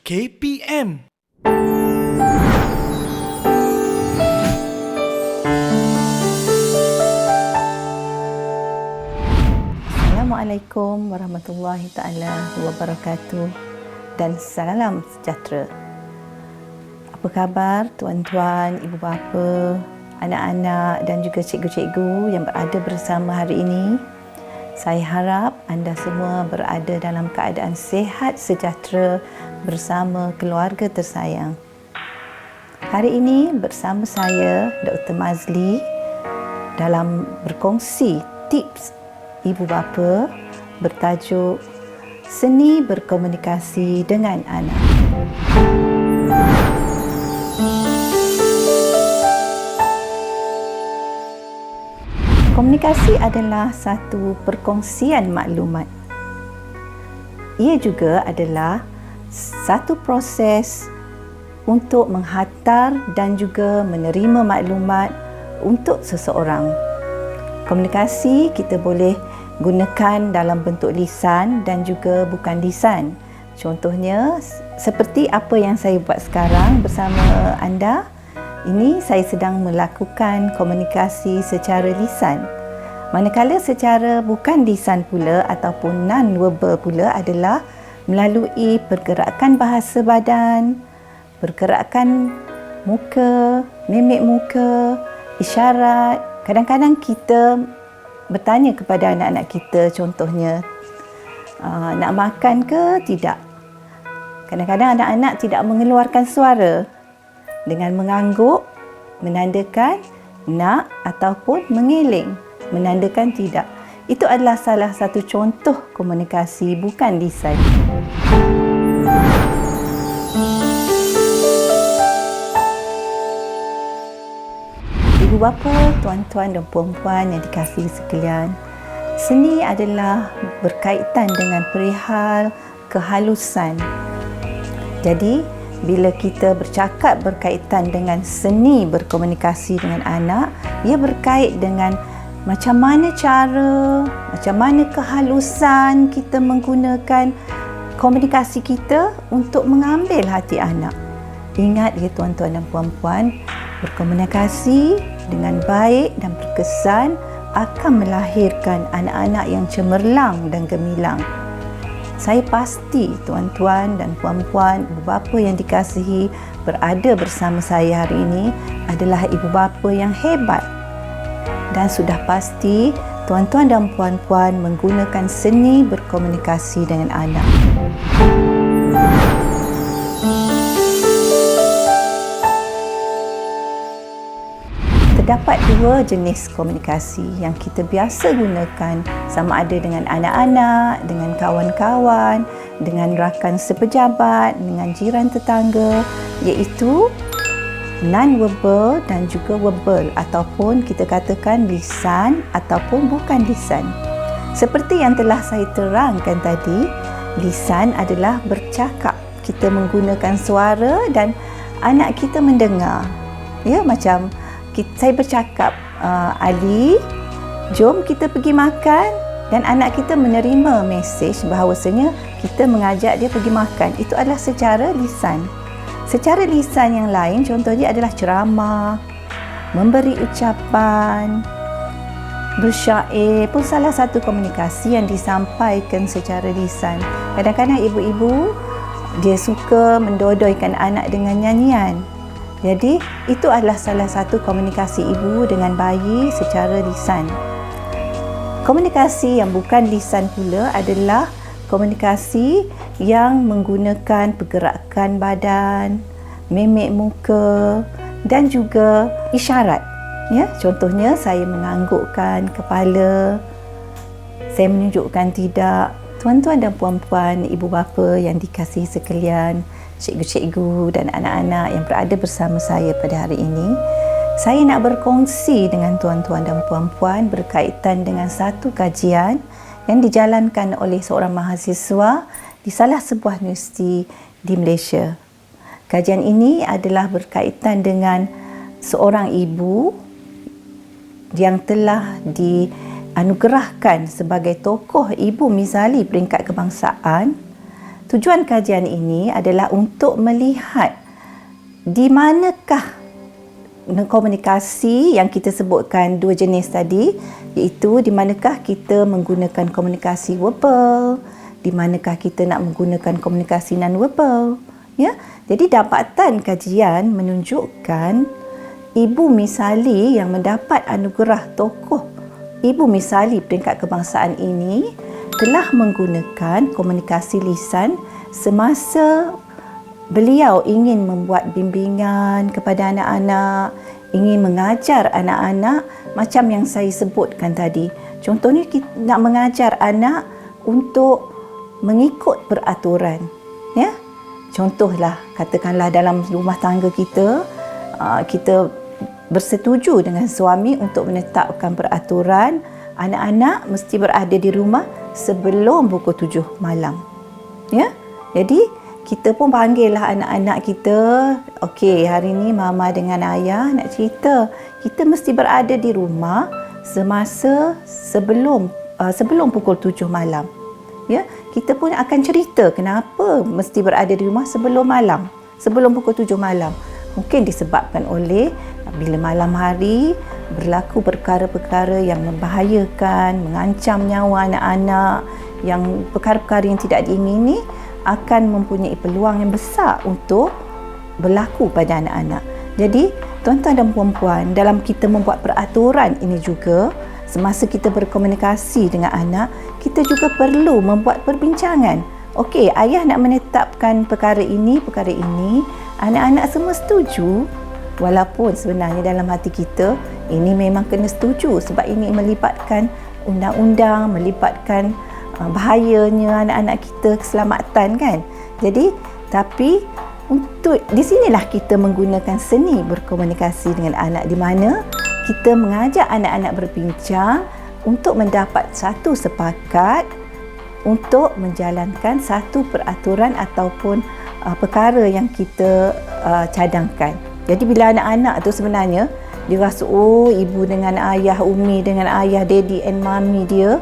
KPM. Assalamualaikum warahmatullahi taala wabarakatuh dan salam sejahtera. Apa khabar tuan-tuan, ibu bapa, anak-anak dan juga cikgu-cikgu yang berada bersama hari ini? Saya harap anda semua berada dalam keadaan sihat sejahtera bersama keluarga tersayang. Hari ini bersama saya Dr. Mazli dalam berkongsi tips ibu bapa bertajuk Seni Berkomunikasi dengan Anak. Komunikasi adalah satu perkongsian maklumat. Ia juga adalah satu proses untuk menghantar dan juga menerima maklumat untuk seseorang. Komunikasi kita boleh gunakan dalam bentuk lisan dan juga bukan lisan. Contohnya seperti apa yang saya buat sekarang bersama anda. Ini saya sedang melakukan komunikasi secara lisan. Manakala secara bukan lisan pula ataupun non-verbal pula adalah melalui pergerakan bahasa badan, pergerakan muka, mimik muka, isyarat. Kadang-kadang kita bertanya kepada anak-anak kita, contohnya, nak makan ke tidak? Kadang-kadang anak-anak tidak mengeluarkan suara. Dengan mengangguk, menandakan nak ataupun mengeleng, menandakan tidak. Itu adalah salah satu contoh komunikasi bukan lisan. Ibu bapa, tuan-tuan dan puan-puan yang dikasihi sekalian, seni adalah berkaitan dengan perihal kehalusan. Jadi, bila kita bercakap berkaitan dengan seni berkomunikasi dengan anak, ia berkait dengan macam mana cara, macam mana kehalusan kita menggunakan komunikasi kita untuk mengambil hati anak. Ingat ya tuan-tuan dan puan-puan, berkomunikasi dengan baik dan berkesan akan melahirkan anak-anak yang cemerlang dan gemilang. Saya pasti tuan-tuan dan puan-puan, ibu bapa yang dikasihi berada bersama saya hari ini adalah ibu bapa yang hebat. Dan sudah pasti tuan-tuan dan puan-puan menggunakan seni berkomunikasi dengan anak. Terdapat dua jenis komunikasi yang kita biasa gunakan, sama ada dengan anak-anak, dengan kawan-kawan, dengan rakan sepejabat, dengan jiran tetangga, iaitu non-verbal dan juga verbal ataupun kita katakan lisan ataupun bukan lisan. Seperti yang telah saya terangkan tadi, lisan adalah bercakap. Kita menggunakan suara dan anak kita mendengar. Ya, macam saya bercakap, Ali, jom kita pergi makan, dan anak kita menerima mesej bahawasanya kita mengajak dia pergi makan. Itu adalah secara lisan. Secara lisan yang lain contohnya adalah ceramah, memberi ucapan, bersyair pun salah satu komunikasi yang disampaikan secara lisan. Kadang-kadang ibu-ibu dia suka mendodoikan anak dengan nyanyian. Jadi, itu adalah salah satu komunikasi ibu dengan bayi secara lisan. Komunikasi yang bukan lisan pula adalah komunikasi yang menggunakan pergerakan badan, mimik muka dan juga isyarat. Ya, contohnya saya menganggukkan kepala, saya menunjukkan tidak. Tuan-tuan dan puan-puan, ibu bapa yang dikasihi sekalian, cikgu-cikgu dan anak-anak yang berada bersama saya pada hari ini, saya nak berkongsi dengan tuan-tuan dan puan-puan berkaitan dengan satu kajian yang dijalankan oleh seorang mahasiswa di salah sebuah universiti di Malaysia. Kajian ini adalah berkaitan dengan seorang ibu yang telah dianugerahkan sebagai tokoh ibu misali peringkat kebangsaan Tujuan kajian ini adalah untuk melihat di manakah komunikasi yang kita sebutkan dua jenis tadi, iaitu di manakah kita menggunakan komunikasi verbal, di manakah kita nak menggunakan komunikasi non-verbal. Ya? Jadi dapatan kajian menunjukkan Ibu Misali yang mendapat anugerah tokoh Ibu Misali peringkat kebangsaan ini telah menggunakan komunikasi lisan semasa beliau ingin membuat bimbingan kepada anak-anak, ingin mengajar anak-anak macam yang saya sebutkan tadi. Contohnya kita nak mengajar anak untuk mengikut peraturan. Ya? Contohlah, katakanlah dalam rumah tangga kita, kita bersetuju dengan suami untuk menetapkan peraturan anak-anak mesti berada di rumah sebelum pukul 7 malam. Ya? Jadi kita pun panggillah anak-anak kita, okey, hari ni mama dengan ayah nak cerita. Kita mesti berada di rumah semasa sebelum pukul 7 malam. Ya, kita pun akan cerita kenapa mesti berada di rumah sebelum pukul 7 malam. Mungkin disebabkan oleh bila malam hari berlaku perkara-perkara yang membahayakan, mengancam nyawa anak-anak, yang perkara-perkara yang tidak diingini akan mempunyai peluang yang besar untuk berlaku pada anak-anak. Jadi, tuan-tuan dan puan-puan, dalam kita membuat peraturan ini juga, semasa kita berkomunikasi dengan anak, kita juga perlu membuat perbincangan. Okey, ayah nak menetapkan perkara ini, anak-anak semua setuju, walaupun sebenarnya dalam hati kita, ini memang kena setuju sebab ini melibatkan undang-undang, melibatkan bahayanya anak-anak kita, keselamatan kan. Jadi, tapi untuk di sinilah kita menggunakan seni berkomunikasi dengan anak, di mana kita mengajak anak-anak berbincang untuk mendapat satu sepakat untuk menjalankan satu peraturan ataupun perkara yang kita cadangkan. Jadi bila anak-anak tu sebenarnya dia rasa, oh, ibu dengan ayah, umi dengan ayah, daddy and mami dia,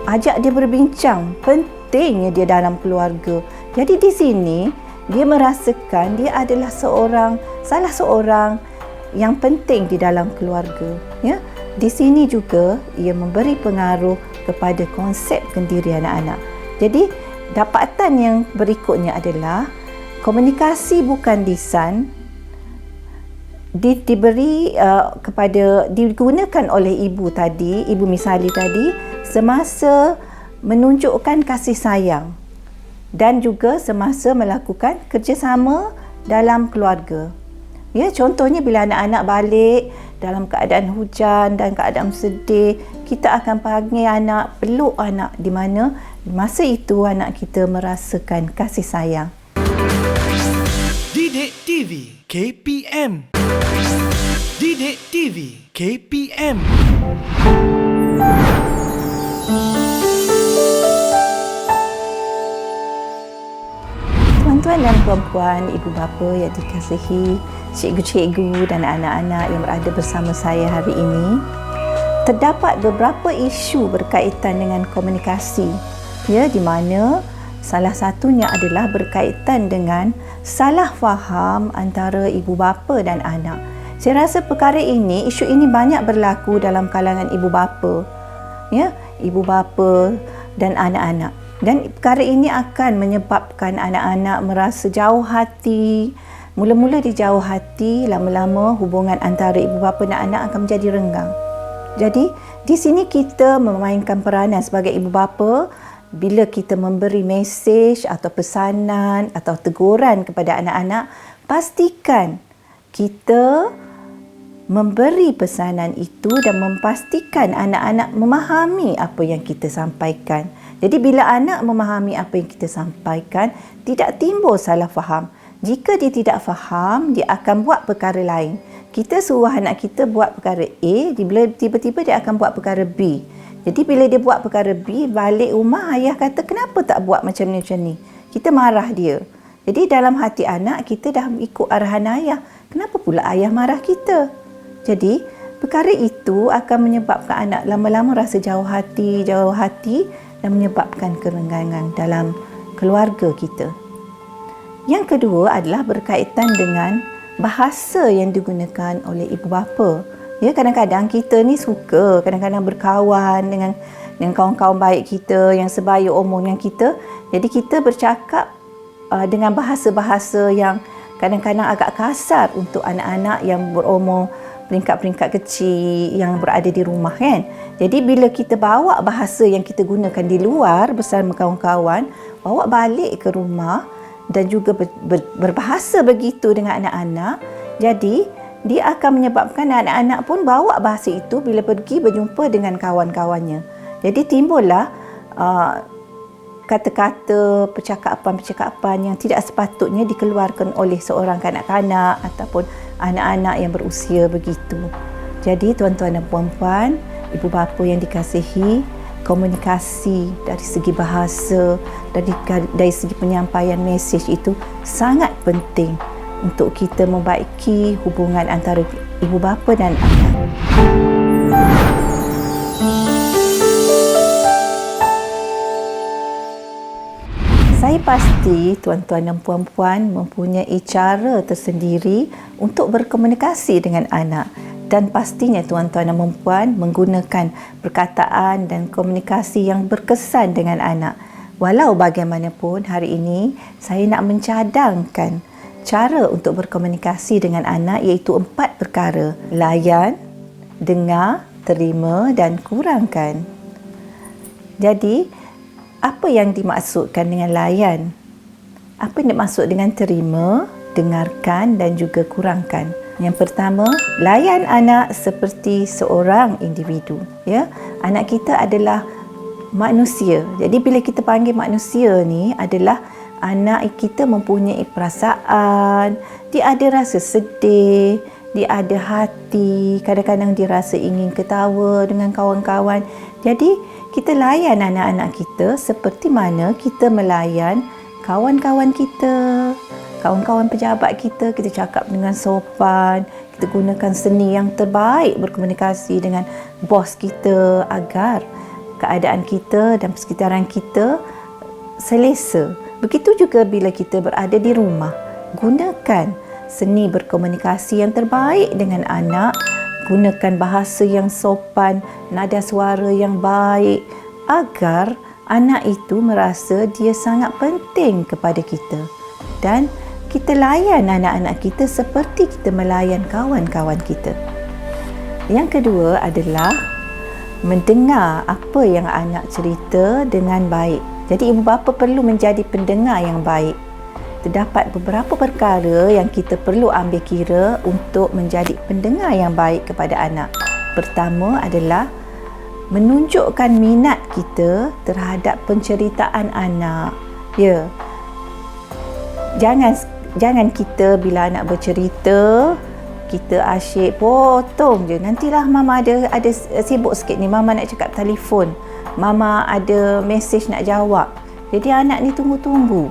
ajak dia berbincang, pentingnya dia dalam keluarga. Jadi di sini dia merasakan dia adalah salah seorang yang penting di dalam keluarga. Ya, di sini juga ia memberi pengaruh kepada konsep kendiri anak-anak. Jadi dapatan yang berikutnya adalah komunikasi bukan lisan digunakan oleh Ibu Misali tadi semasa menunjukkan kasih sayang dan juga semasa melakukan kerjasama dalam keluarga. Ya, contohnya bila anak-anak balik dalam keadaan hujan dan keadaan sedih, kita akan panggil anak, peluk anak, di mana masa itu anak kita merasakan kasih sayang. Didik TV KPM. Didik TV KPM. Tuan-tuan dan puan-puan, ibu bapa yang dikasihi, cikgu-cikgu dan anak-anak yang berada bersama saya hari ini, terdapat beberapa isu berkaitan dengan komunikasi, ya, di mana salah satunya adalah berkaitan dengan salah faham antara ibu bapa dan anak. Saya rasa isu ini banyak berlaku dalam kalangan ibu bapa, ya, ibu bapa dan anak-anak. Dan perkara ini akan menyebabkan anak-anak merasa jauh hati. Mula-mula dia jauh hati, lama-lama hubungan antara ibu bapa dan anak akan menjadi renggang. Jadi, di sini kita memainkan peranan sebagai ibu bapa bila kita memberi mesej atau pesanan atau teguran kepada anak-anak, pastikan kita memberi pesanan itu dan memastikan anak-anak memahami apa yang kita sampaikan. Jadi bila anak memahami apa yang kita sampaikan, tidak timbul salah faham. Jika dia tidak faham, dia akan buat perkara lain. Kita suruh anak kita buat perkara A, bila tiba-tiba dia akan buat perkara B. Jadi bila dia buat perkara B, balik rumah ayah kata, kenapa tak buat macam ni? Kita marah dia. Jadi dalam hati anak, kita dah ikut arahan ayah. Kenapa pula ayah marah kita? Jadi perkara itu akan menyebabkan anak lama-lama rasa jauh hati dan menyebabkan kerenggangan dalam keluarga kita. Yang kedua adalah berkaitan dengan bahasa yang digunakan oleh ibu bapa. Ya, kadang-kadang kita ni suka kadang-kadang berkawan dengan kawan-kawan baik kita yang sebaya umur dengan kita. Jadi kita bercakap dengan bahasa-bahasa yang kadang-kadang agak kasar untuk anak-anak yang berumur peringkat-peringkat kecil yang berada di rumah kan. Jadi bila kita bawa bahasa yang kita gunakan di luar bersama kawan-kawan, bawa balik ke rumah dan juga berbahasa begitu dengan anak-anak, jadi dia akan menyebabkan anak-anak pun bawa bahasa itu bila pergi berjumpa dengan kawan-kawannya. Jadi timbullah kata-kata, percakapan-percakapan yang tidak sepatutnya dikeluarkan oleh seorang kanak-kanak ataupun anak-anak yang berusia begitu. Jadi tuan-tuan dan puan-puan, ibu bapa yang dikasihi, komunikasi dari segi bahasa, dari segi penyampaian mesej itu sangat penting untuk kita membaiki hubungan antara ibu bapa dan anak. Saya pasti tuan-tuan dan puan-puan mempunyai cara tersendiri untuk berkomunikasi dengan anak, dan pastinya tuan-tuan dan puan-puan menggunakan perkataan dan komunikasi yang berkesan dengan anak. Walau bagaimanapun, hari ini saya nak mencadangkan cara untuk berkomunikasi dengan anak, iaitu 4 perkara: layan, dengar, terima dan kurangkan. Jadi apa yang dimaksudkan dengan layan? Apa yang dimaksud dengan terima, dengarkan dan juga kurangkan? Yang pertama, layan anak seperti seorang individu. Ya, anak kita adalah manusia. Jadi bila kita panggil manusia ni adalah anak kita mempunyai perasaan, dia ada rasa sedih, dia ada hati, kadang-kadang dia rasa ingin ketawa dengan kawan-kawan. Jadi kita layan anak-anak kita seperti mana kita melayan kawan-kawan kita, kawan-kawan pejabat kita. Kita cakap dengan sopan, kita gunakan seni yang terbaik berkomunikasi dengan bos kita agar keadaan kita dan persekitaran kita selesa. Begitu juga bila kita berada di rumah, gunakan seni berkomunikasi yang terbaik dengan anak. Gunakan bahasa yang sopan, nada suara yang baik agar anak itu merasa dia sangat penting kepada kita. Dan kita layan anak-anak kita seperti kita melayan kawan-kawan kita. Yang kedua adalah mendengar apa yang anak cerita dengan baik. Jadi ibu bapa perlu menjadi pendengar yang baik. Terdapat beberapa perkara yang kita perlu ambil kira untuk menjadi pendengar yang baik kepada anak. Pertama adalah menunjukkan minat kita terhadap penceritaan anak. Ya. Jangan kita bila anak bercerita, kita asyik potong je. Nantilah mama ada sibuk sikit ni, mama nak cakap telefon, mama ada mesej nak jawab. Jadi anak ni tunggu-tunggu.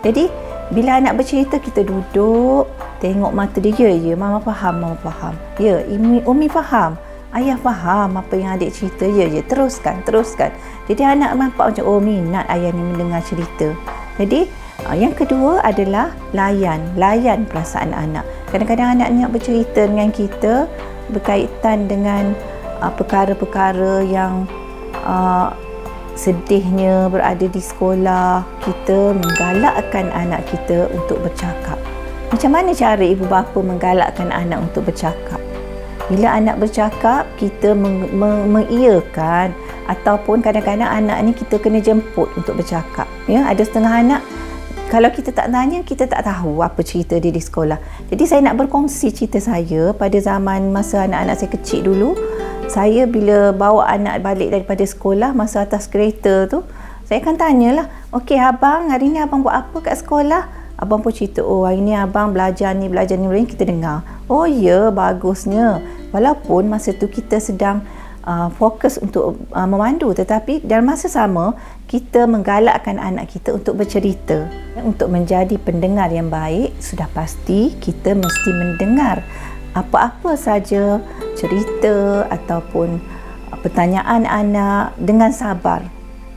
Jadi bila anak bercerita, kita duduk, tengok mata dia. Ya, mama faham, mama faham. Ya, Umi faham. Ayah faham apa yang adik cerita. Ya, teruskan. Jadi anak nampak macam, oh minat ayah ni mendengar cerita. Jadi, yang kedua adalah layan perasaan anak. Kadang-kadang anak nak bercerita dengan kita berkaitan dengan perkara-perkara yang sedihnya berada di sekolah. Kita menggalakkan anak kita untuk bercakap. Macam mana cara ibu bapa menggalakkan anak untuk bercakap? Bila anak bercakap, kita mengiyakan, ataupun kadang-kadang anak ni kita kena jemput untuk bercakap. Ya, ada setengah anak kalau kita tak tanya, kita tak tahu apa cerita dia di sekolah. Jadi saya nak berkongsi cerita saya pada zaman masa anak-anak saya kecil dulu. Saya bila bawa anak balik daripada sekolah, masa atas kereta tu, saya akan tanyalah, okey abang, hari ni abang buat apa kat sekolah? Abang pun cerita, oh hari ni abang belajar ni, kita dengar. Oh ya, bagusnya. Walaupun masa tu kita sedang fokus untuk memandu, tetapi dalam masa sama, kita menggalakkan anak kita untuk bercerita. Untuk menjadi pendengar yang baik, sudah pasti kita mesti mendengar apa-apa saja cerita ataupun pertanyaan anak dengan sabar.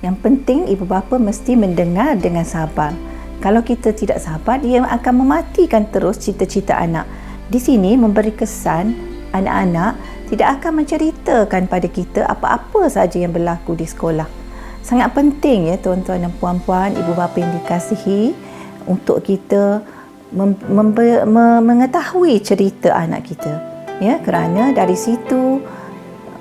Yang penting ibu bapa mesti mendengar dengan sabar. Kalau kita tidak sabar, dia akan mematikan terus cita-cita anak. Di sini memberi kesan anak-anak tidak akan menceritakan pada kita apa-apa saja yang berlaku di sekolah. Sangat penting ya tuan-tuan dan puan-puan, ibu bapa yang dikasihi, untuk kita mengetahui cerita anak kita. Ya, kerana dari situ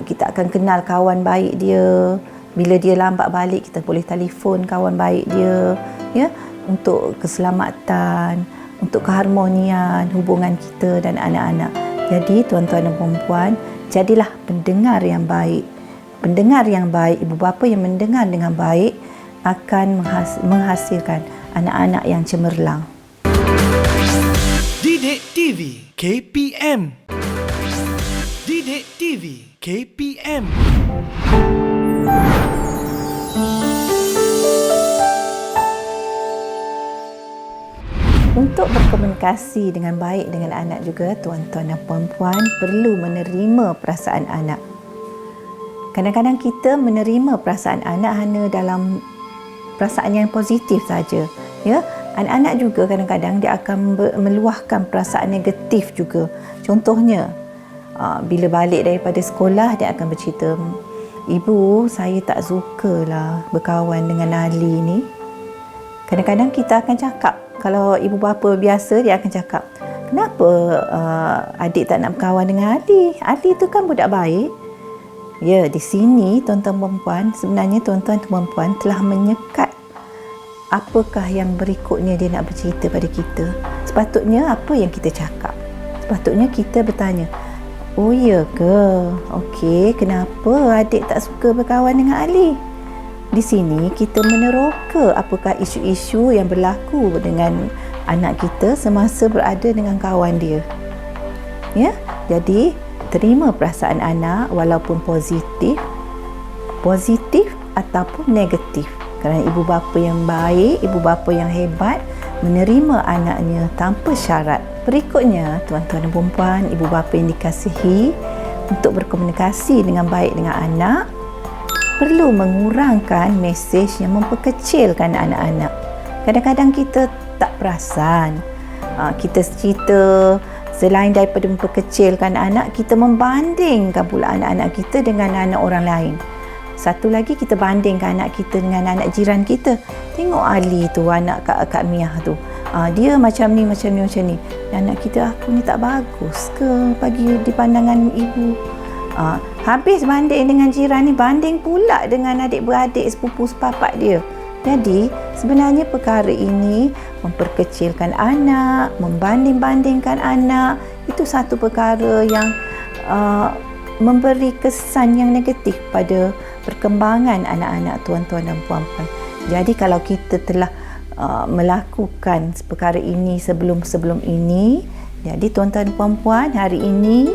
kita akan kenal kawan baik dia. Bila dia lambat balik, kita boleh telefon kawan baik dia, ya, untuk keselamatan, untuk keharmonian hubungan kita dan anak-anak. Jadi tuan-tuan dan puan-puan, jadilah pendengar yang baik. Pendengar yang baik, ibu bapa yang mendengar dengan baik akan menghasilkan anak-anak yang cemerlang. Didik TV KPM. Didik TV KPM. Untuk berkomunikasi dengan baik dengan anak juga, tuan-tuan dan puan-puan perlu menerima perasaan anak. Kadang-kadang kita menerima perasaan anak hanya dalam perasaan yang positif saja. Ya, anak-anak juga kadang-kadang dia akan meluahkan perasaan negatif juga. Contohnya, bila balik daripada sekolah, dia akan bercerita, "Ibu, saya tak sukalah berkawan dengan Ali ni." Kadang-kadang kita akan cakap, kalau ibu bapa biasa, dia akan cakap, "Kenapa adik tak nak berkawan dengan Ali? Ali tu kan budak baik." Ya, di sini tuan-tuan perempuan, sebenarnya tuan-tuan perempuan telah menyekat apakah yang berikutnya dia nak bercerita pada kita. Sepatutnya apa yang kita cakap? Sepatutnya kita bertanya, "Oh ya ke? Okey, kenapa adik tak suka berkawan dengan Ali?" Di sini kita meneroka apakah isu-isu yang berlaku dengan anak kita semasa berada dengan kawan dia. Ya, jadi terima perasaan anak walaupun positif ataupun negatif. Kerana ibu bapa yang baik, ibu bapa yang hebat menerima anaknya tanpa syarat. Berikutnya, tuan-tuan dan puan-puan, ibu bapa yang dikasihi, untuk berkomunikasi dengan baik dengan anak, perlu mengurangkan mesej yang memperkecilkan anak-anak. Kadang-kadang kita tak perasan. Kita cerita, selain daripada memperkecilkan anak, kita membandingkan pula anak-anak kita dengan anak orang lain. Satu lagi, kita bandingkan anak kita dengan anak jiran kita. Tengok Ali tu, anak Kak Miah tu. Dia macam ni. Anak kita, aku ni tak bagus ke bagi di pandangan ibu? Habis banding dengan jiran ni, banding pula dengan adik-beradik, sepupu sepapak dia. Jadi sebenarnya perkara ini memperkecilkan anak, membanding-bandingkan anak, itu satu perkara yang memberi kesan yang negatif pada perkembangan anak-anak tuan-tuan dan puan-puan. Jadi kalau kita telah melakukan perkara ini sebelum ini, jadi tuan-tuan dan puan-puan, hari ini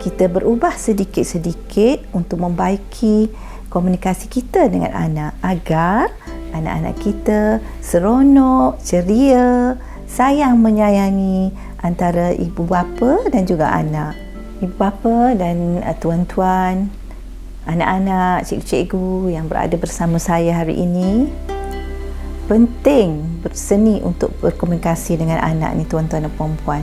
kita berubah sedikit-sedikit untuk membaiki komunikasi kita dengan anak agar anak-anak kita seronok, ceria, sayang menyayangi antara ibu bapa dan juga anak. Ibu bapa dan tuan-tuan, anak-anak, cikgu-cikgu yang berada bersama saya hari ini, penting berseni untuk berkomunikasi dengan anak ni tuan-tuan dan puan-puan.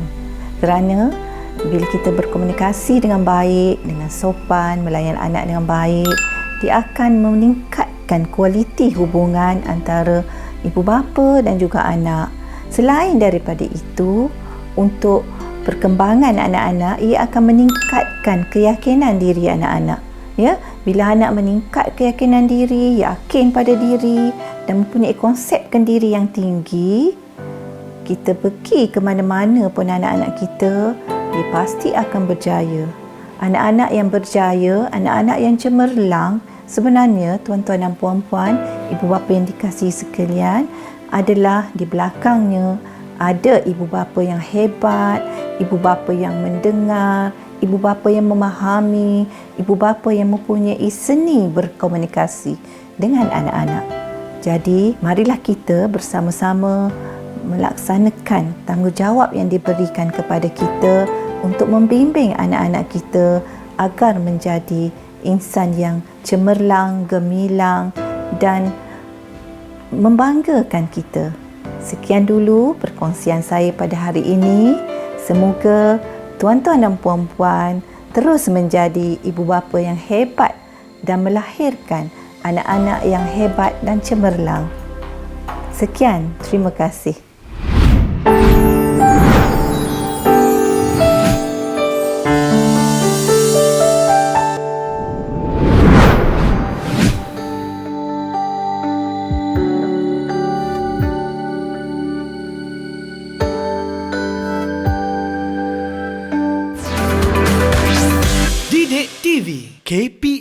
Kerana bila kita berkomunikasi dengan baik, dengan sopan, melayan anak dengan baik, dia akan meningkatkan kualiti hubungan antara ibu bapa dan juga anak. Selain daripada itu, untuk perkembangan anak-anak, ia akan meningkatkan keyakinan diri anak-anak. Ya, bila anak meningkat keyakinan diri, yakin pada diri dan mempunyai konsepkan diri yang tinggi, kita pergi ke mana-mana pun anak-anak kita, dia pasti akan berjaya. Anak-anak yang berjaya, anak-anak yang cemerlang, sebenarnya tuan-tuan dan puan-puan, ibu bapa yang dikasihi sekalian, adalah di belakangnya ada ibu bapa yang hebat, ibu bapa yang mendengar, ibu bapa yang memahami, ibu bapa yang mempunyai seni berkomunikasi dengan anak-anak. Jadi, marilah kita bersama-sama melaksanakan tanggungjawab yang diberikan kepada kita untuk membimbing anak-anak kita agar menjadi insan yang cemerlang, gemilang dan membanggakan kita. Sekian dulu perkongsian saya pada hari ini. Semoga tuan-tuan dan puan-puan terus menjadi ibu bapa yang hebat dan melahirkan anak-anak yang hebat dan cemerlang. Sekian, terima kasih. Didik TV KPM